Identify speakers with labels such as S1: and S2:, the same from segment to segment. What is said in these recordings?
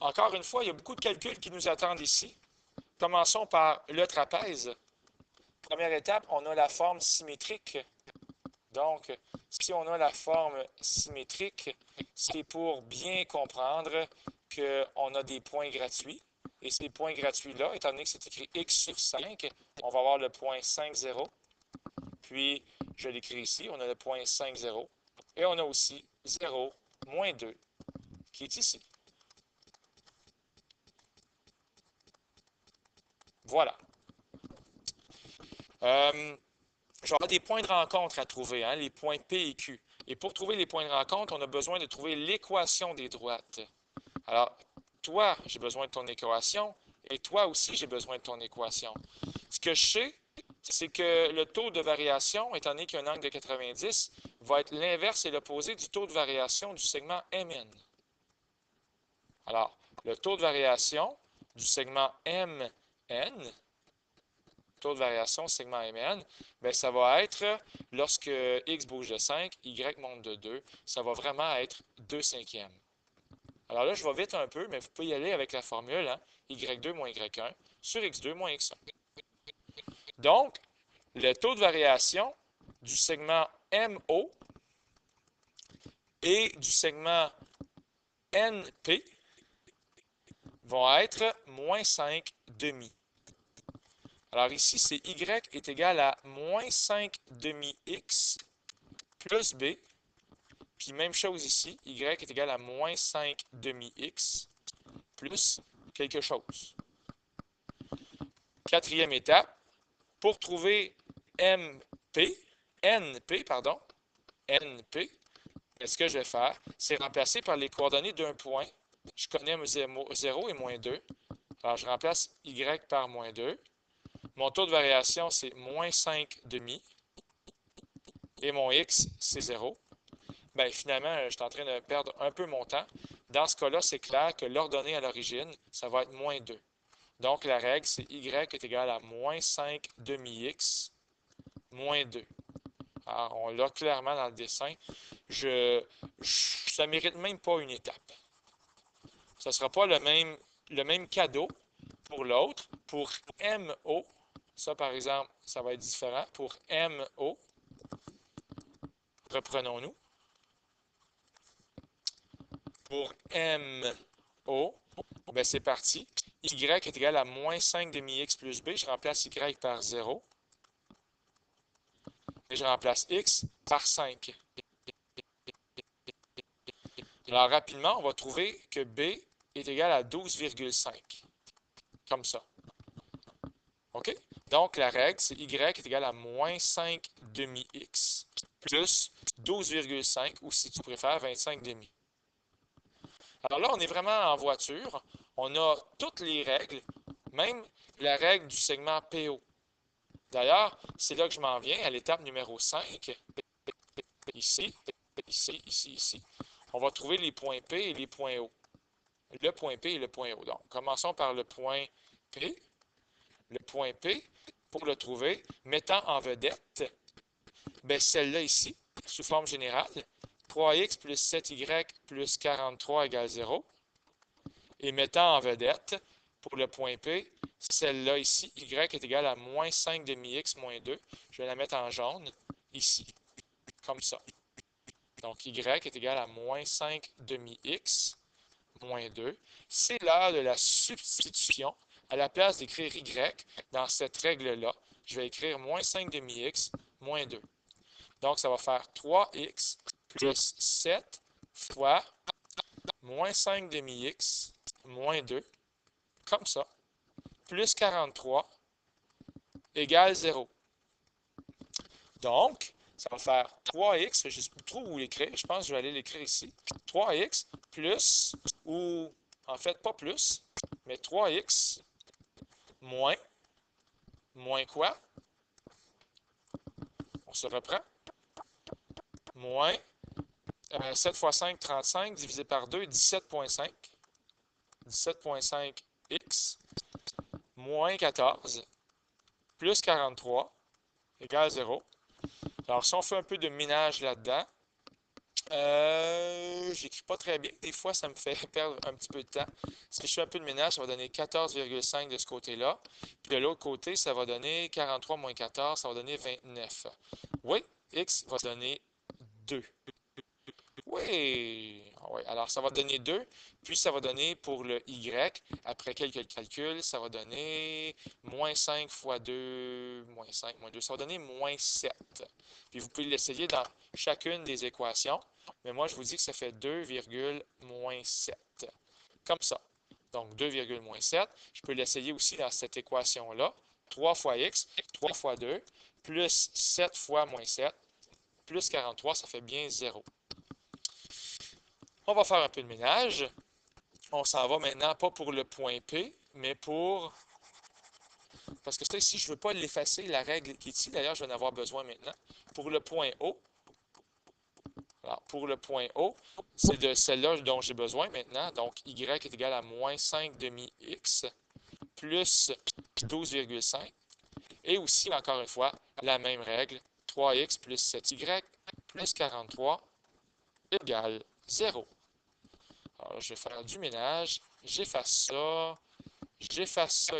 S1: encore une fois, il y a beaucoup de calculs qui nous attendent ici. Commençons par le trapèze. Première étape, on a la forme symétrique. Donc, si on a la forme symétrique, c'est pour bien comprendre qu'on a des points gratuits. Et ces points gratuits-là, étant donné que c'est écrit x sur 5, on va avoir le point 5, 0. Puis, je l'écris ici, on a le point 5, 0. Et on a aussi 0, moins 2, qui est ici. Voilà. Je vais avoir des points de rencontre à trouver, hein, les points P et Q. Et pour trouver les points de rencontre, on a besoin de trouver l'équation des droites. Alors, toi, j'ai besoin de ton équation, et toi aussi, j'ai besoin de ton équation. Ce que je sais, c'est que le taux de variation, étant donné qu'il y a un angle de 90, va être l'inverse et l'opposé du taux de variation du segment MN. Alors, le taux de variation du segment MN, taux de variation segment MN, bien, ça va être, lorsque X bouge de 5, Y monte de 2, ça va vraiment être 2 cinquièmes. Alors là, je vais vite un peu, mais vous pouvez y aller avec la formule, hein, Y2 moins Y1 sur X2 moins X1. Donc, le taux de variation du segment MO et du segment NP vont être moins 5 demi. Alors ici, c'est Y est égal à moins 5 demi X plus B. Puis même chose ici, Y est égal à moins 5 demi X plus quelque chose. Quatrième étape, pour trouver NP, ce que je vais faire, c'est remplacer par les coordonnées d'un point. Je connais 0 et moins 2. Alors, je remplace Y par moins 2. Mon taux de variation, c'est moins 5 demi. Et mon X, c'est 0. Bien, finalement, je suis en train de perdre un peu mon temps. Dans ce cas-là, c'est clair que l'ordonnée à l'origine, ça va être moins 2. Donc, la règle, c'est Y est égal à moins 5 demi-X moins 2. Alors, on l'a clairement dans le dessin. Ça ne mérite même pas une étape. Ce ne sera pas le même cadeau pour l'autre. Pour MO, ça par exemple, ça va être différent. Pour MO, reprenons-nous. Pour MO, ben c'est parti. Y est égal à moins 5 demi-x plus b. Je remplace Y par 0. Et je remplace X par 5. Alors, rapidement, on va trouver que B est égal à 12,5. Comme ça. OK? Donc, la règle, c'est Y est égal à moins 5 demi-X plus 12,5 ou si tu préfères, 25 demi. Alors là, on est vraiment en voiture. On a toutes les règles, même la règle du segment PO. D'ailleurs, c'est là que je m'en viens à l'étape numéro 5. Ici, ici. On va trouver les points P et les points O. Le point P et le point O. Donc, commençons par le point P. Le point P, pour le trouver, mettant en vedette celle-là ici, sous forme générale, 3x plus 7y plus 43 égale 0. Et mettant en vedette, pour le point P, celle-là ici, y est égal à moins 5 demi-x moins 2. Je vais la mettre en jaune, ici, comme ça. Donc, y est égal à moins 5 demi-x moins 2. C'est l'heure de la substitution. À la place d'écrire y dans cette règle-là, je vais écrire moins 5 demi-x moins 2. Donc, ça va faire 3x plus 7 fois moins 5 demi-x moins 2, comme ça, plus 43 égale 0. Donc, ça va faire 3x, je ne sais plus trop où l'écrire, je pense que je vais aller l'écrire ici. 3x plus, ou en fait pas plus, mais 3x moins quoi? On se reprend. Moins 7 fois 5, 35, divisé par 2, 17,5. 17,5x moins 14 plus 43 égale 0. Alors, si on fait un peu de minage là-dedans, J'écris pas très bien. Des fois, ça me fait perdre un petit peu de temps. Si je fais un peu de ménage, ça va donner 14,5 de ce côté-là. Puis de l'autre côté, ça va donner 43 moins 14, ça va donner 29. Oui, x va donner 2. Oui, ah ouais. Alors ça va donner 2, puis ça va donner pour le y, après quelques calculs, ça va donner moins 5 fois 2, moins 5, moins 2, ça va donner moins 7. Puis vous pouvez l'essayer dans chacune des équations, mais moi je vous dis que ça fait 2, moins 7. Comme ça. Donc 2, moins 7. Je peux l'essayer aussi dans cette équation-là. 3 fois x, 3 fois 2, plus 7 fois moins 7, plus 43, ça fait bien 0. On va faire un peu de ménage. On s'en va maintenant, pas pour le point P, mais pour... Parce que ça ici, je ne veux pas l'effacer, la règle qui est ici. D'ailleurs, je vais en avoir besoin maintenant. Pour le point O, alors pour le point O, c'est de celle-là dont j'ai besoin maintenant. Donc, y est égal à moins 5 demi x plus 12,5. Et aussi, encore une fois, la même règle. 3x plus 7y plus 43 égale 0. Alors, je vais faire du ménage. J'efface ça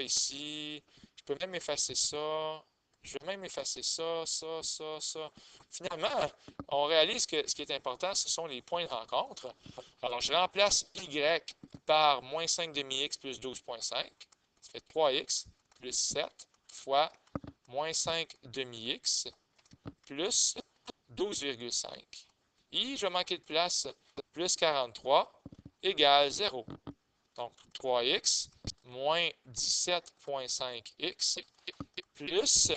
S1: ici. Je peux même effacer ça. Je vais même effacer ça, ça, ça, ça. Finalement, on réalise que ce qui est important, ce sont les points de rencontre. Alors, je remplace y par moins 5 demi-x plus 12,5. Ça fait 3x plus 7 fois moins 5 demi-x plus 12,5. Et je vais manquer de place, plus 43 égale 0. Donc, 3x moins 17,5x plus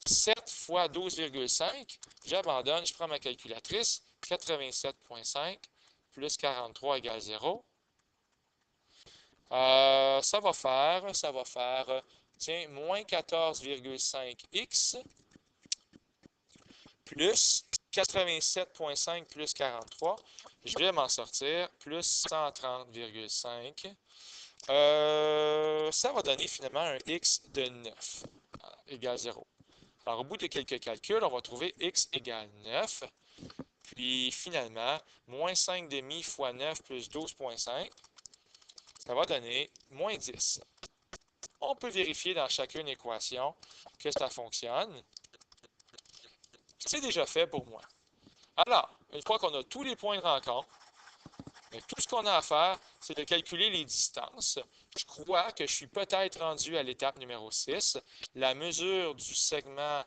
S1: 7 fois 12,5. J'abandonne, je prends ma calculatrice. 87,5 plus 43 égale 0. Ça va faire, tiens, moins 14,5x plus 87,5 plus 43. Je vais m'en sortir, plus 130,5. Ça va donner finalement un x de 9 égale 0. Alors, au bout de quelques calculs, on va trouver x égale 9. Puis, finalement, moins 5 demi fois 9 plus 12,5, ça va donner moins 10. On peut vérifier dans chacune équation que ça fonctionne. C'est déjà fait pour moi. Alors, une fois qu'on a tous les points de rencontre, tout ce qu'on a à faire, c'est de calculer les distances. Je crois que je suis peut-être rendu à l'étape numéro 6. La mesure du segment,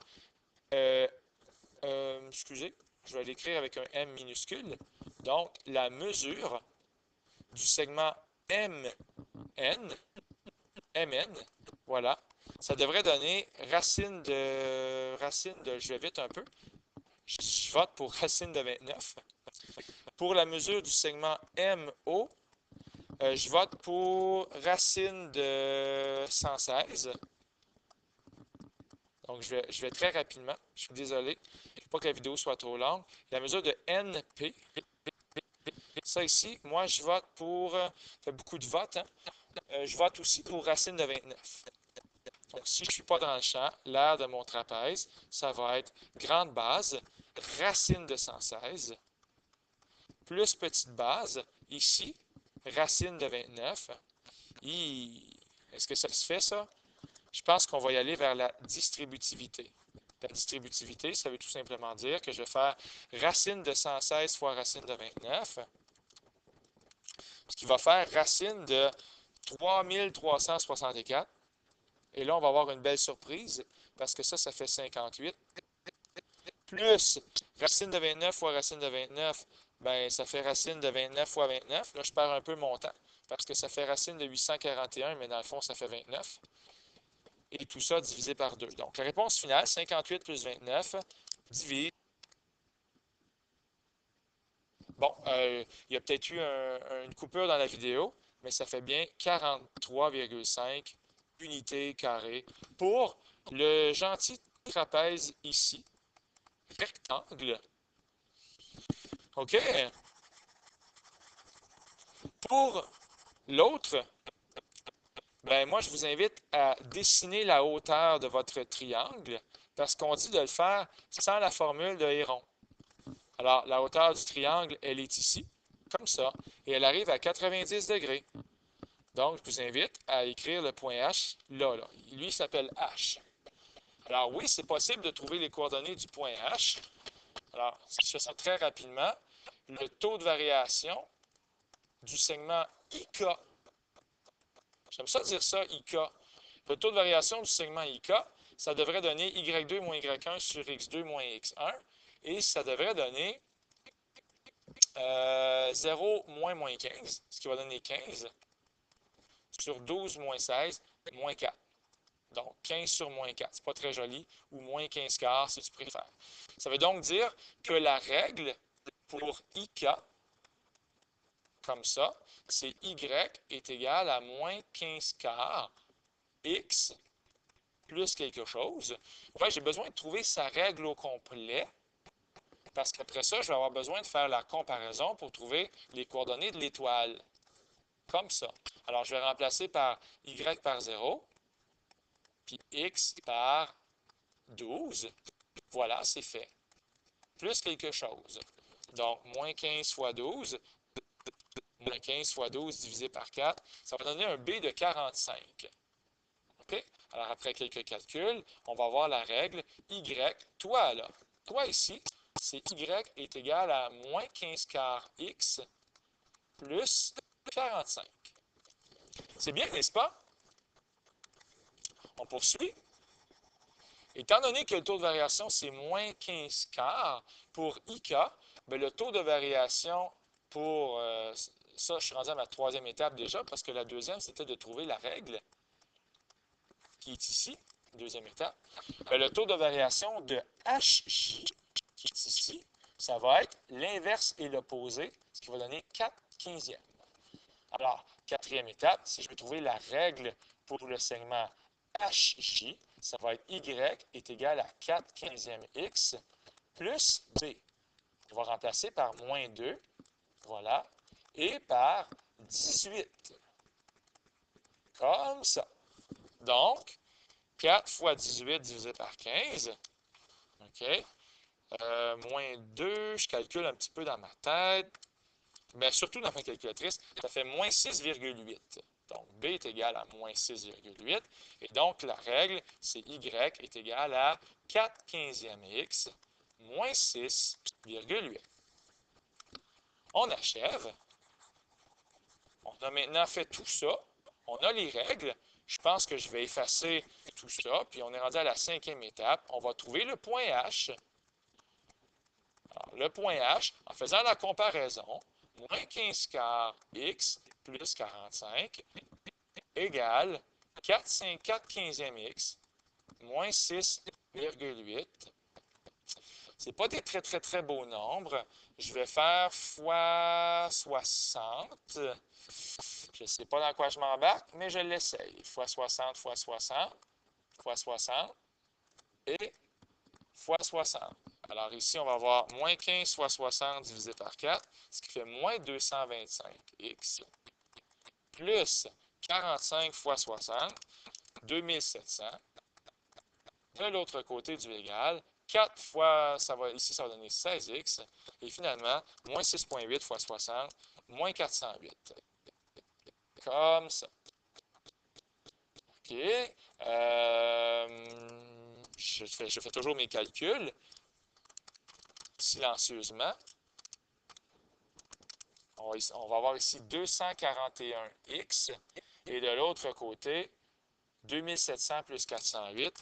S1: excusez, je vais l'écrire avec un M minuscule. Donc, la mesure du segment MN, voilà, ça devrait donner je vais vite un peu, je vote pour racine de 29. Pour la mesure du segment MO, je vote pour racine de 116. Donc, je vais très rapidement. Je suis désolé. Je ne veux pas que la vidéo soit trop longue. La mesure de NP, ça ici, moi, je vote pour... ça fait beaucoup de votes, hein? Je vote aussi pour racine de 29. Donc, si je ne suis pas dans le champ, l'aire de mon trapèze, ça va être grande base, racine de 116, plus petite base, ici, racine de 29. Est-ce que ça se fait, ça? Je pense qu'on va y aller vers la distributivité. La distributivité, ça veut tout simplement dire que je vais faire racine de 116 fois racine de 29, ce qui va faire racine de 3364. Et là, on va avoir une belle surprise, parce que ça fait 58. Plus racine de 29 fois racine de 29, ben, ça fait racine de 29 fois 29. Là, je perds un peu mon temps, parce que ça fait racine de 841, mais dans le fond, ça fait 29. Et tout ça divisé par 2. Donc, la réponse finale, 58 plus 29, divise. Bon, il y a peut-être eu une coupure dans la vidéo, mais ça fait bien 43,5 unités carrées pour le gentil trapèze ici, rectangle. OK? Pour l'autre, ben moi, je vous invite à dessiner la hauteur de votre triangle parce qu'on dit de le faire sans la formule de Héron. Alors, la hauteur du triangle, elle est ici, comme ça, et elle arrive à 90 degrés. Donc, je vous invite à écrire le point H là. Lui, il s'appelle H. Alors oui, c'est possible de trouver les coordonnées du point H. Alors, si je fais ça très rapidement, le taux de variation du segment IK, j'aime ça dire ça, IK, le taux de variation du segment IK, ça devrait donner Y2 moins Y1 sur X2 moins X1, et ça devrait donner 0 moins 15, ce qui va donner 15, sur 12 moins 16, moins 4. Donc, 15 sur moins 4, c'est pas très joli, ou moins 15 quarts si tu préfères. Ça veut donc dire que la règle pour IK, comme ça, c'est Y est égal à moins 15 quarts X plus quelque chose. Ouais, j'ai besoin de trouver sa règle au complet, parce qu'après ça, je vais avoir besoin de faire la comparaison pour trouver les coordonnées de l'étoile. Comme ça. Alors, je vais remplacer par Y par 0, puis X par 12. Voilà, c'est fait. Plus quelque chose. Donc, moins 15 fois 12, moins 15 fois 12 divisé par 4, ça va donner un B de 45. OK? Alors, après quelques calculs, on va voir la règle Y. Toi, là, toi ici, c'est Y est égal à moins 15 quarts X plus 45. C'est bien, n'est-ce pas? On poursuit. Étant donné que le taux de variation, c'est moins 15 quarts pour IK, bien, le taux de variation pour ça, je suis rendu à ma troisième étape déjà, parce que la deuxième, c'était de trouver la règle qui est ici, deuxième étape. Bien, le taux de variation de HJ qui est ici, ça va être l'inverse et l'opposé, ce qui va donner 4 quinzièmes. Alors, quatrième étape, si je veux trouver la règle pour le segment HJ, ça va être Y est égal à 4 quinzièmes X plus B. On va remplacer par moins 2, voilà, et par 18. Comme ça. Donc, 4 fois 18 divisé par 15, OK, moins 2, je calcule un petit peu dans ma tête, mais surtout dans ma calculatrice, ça fait moins 6,8. Donc, B est égal à moins 6,8. Et donc, la règle, c'est Y est égal à 4 quinzièmes X moins 6,8. On achève. On a maintenant fait tout ça. On a les règles. Je pense que je vais effacer tout ça. Puis, on est rendu à la cinquième étape. On va trouver le point H. Alors, le point H, en faisant la comparaison, moins 15 quarts X plus 45 égale 4 quinzièmes X moins 6,8. Ce n'est pas des très, très, très beaux nombres. Je vais faire fois 60. Je ne sais pas dans quoi je m'embarque, mais je l'essaye. Fois 60, fois 60, fois 60 et fois 60. Alors ici, on va avoir moins 15 fois 60 divisé par 4, ce qui fait moins 225x, plus 45 fois 60, 2700. De l'autre côté du égal, 4 fois, ici, ça va donner 16x. Et finalement, moins 6,8 fois 60, moins 408. Comme ça. OK. Je fais toujours mes calculs silencieusement. On va avoir ici 241x. Et de l'autre côté, 2700 plus 408,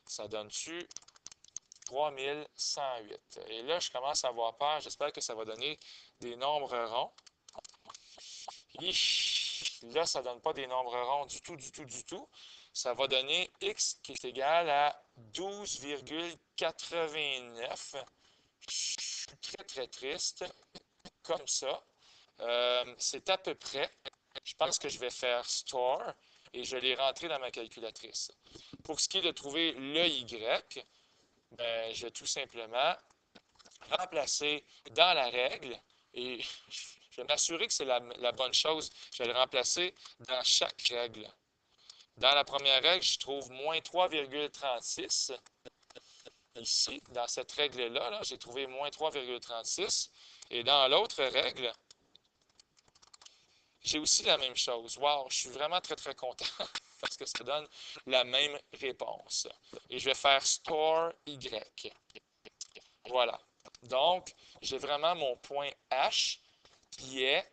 S1: ça donne-tu 3108. Et là, je commence à avoir peur. J'espère que ça va donner des nombres ronds. Là, ça ne donne pas des nombres ronds du tout, du tout, du tout. Ça va donner x qui est égal à 12,89. Je suis très, très triste. Comme ça. C'est à peu près. Je pense que je vais faire store et je l'ai rentré dans ma calculatrice. Pour ce qui est de trouver le y, ben, je vais tout simplement remplacer dans la règle et je vais m'assurer que c'est la bonne chose. Je vais le remplacer dans chaque règle. Dans la première règle, je trouve moins 3,36. ici, dans cette règle-là, là, j'ai trouvé moins 3,36. Et dans l'autre règle, j'ai aussi la même chose. Wow, je suis vraiment très, très content parce que ça donne la même réponse. Et je vais faire store Y. Voilà. Donc, j'ai vraiment mon point H qui est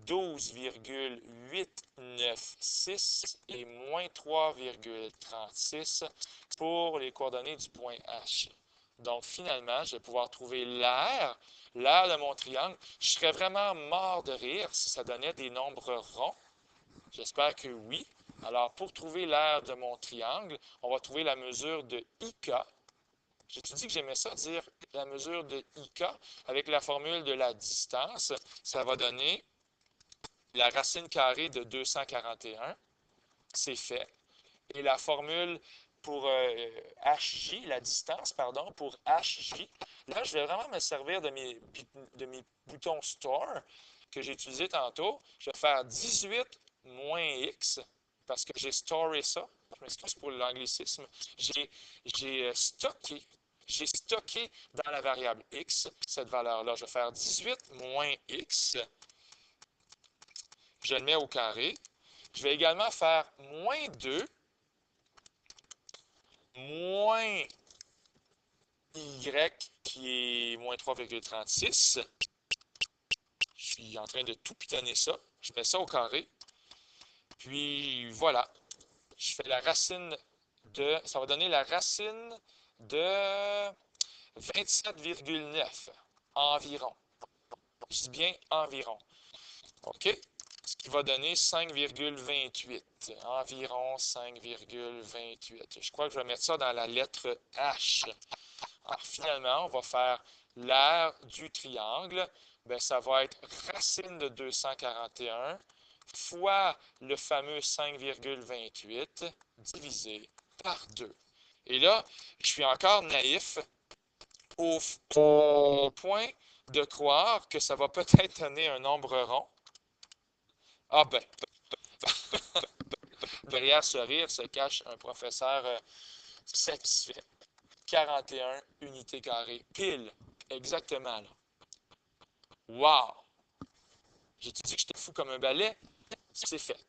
S1: 12,896 et moins 3,36 pour les coordonnées du point H. Donc, finalement, je vais pouvoir trouver l'aire de mon triangle. Je serais vraiment mort de rire si ça donnait des nombres ronds. J'espère que oui. Alors, pour trouver l'aire de mon triangle, on va trouver la mesure de IK. J'ai-tu dit que j'aimais ça, dire la mesure de IK avec la formule de la distance? Ça va donner la racine carrée de 241. C'est fait. Et la formule pour HJ, la distance, pardon, pour HJ, là, je vais vraiment me servir de mes boutons Store que j'ai utilisés tantôt. Je vais faire 18 moins X parce que j'ai storé ça. Je m'excuse pour l'anglicisme. J'ai stocké dans la variable X cette valeur-là. Je vais faire 18 moins X. Je le mets au carré. Je vais également faire moins 2 moins Y qui est moins 3,36. Je suis en train de tout pitonner ça. Je mets ça au carré. Puis voilà. Je fais la racine de... Ça va donner la racine de 27,9 environ. Je dis bien environ. OK? Ce qui va donner 5,28. Environ 5,28. Je crois que je vais mettre ça dans la lettre H. Alors, finalement, on va faire l'aire du triangle. Bien, ça va être racine de 241 fois le fameux 5,28 divisé par 2. Et là, je suis encore naïf au point de croire que ça va peut-être donner un nombre rond. Ah ben, derrière ce rire se cache un professeur satisfait. 41 unités carrées, pile, exactement là. Wow! J'ai dit que j'étais fou comme un balai, c'est fait.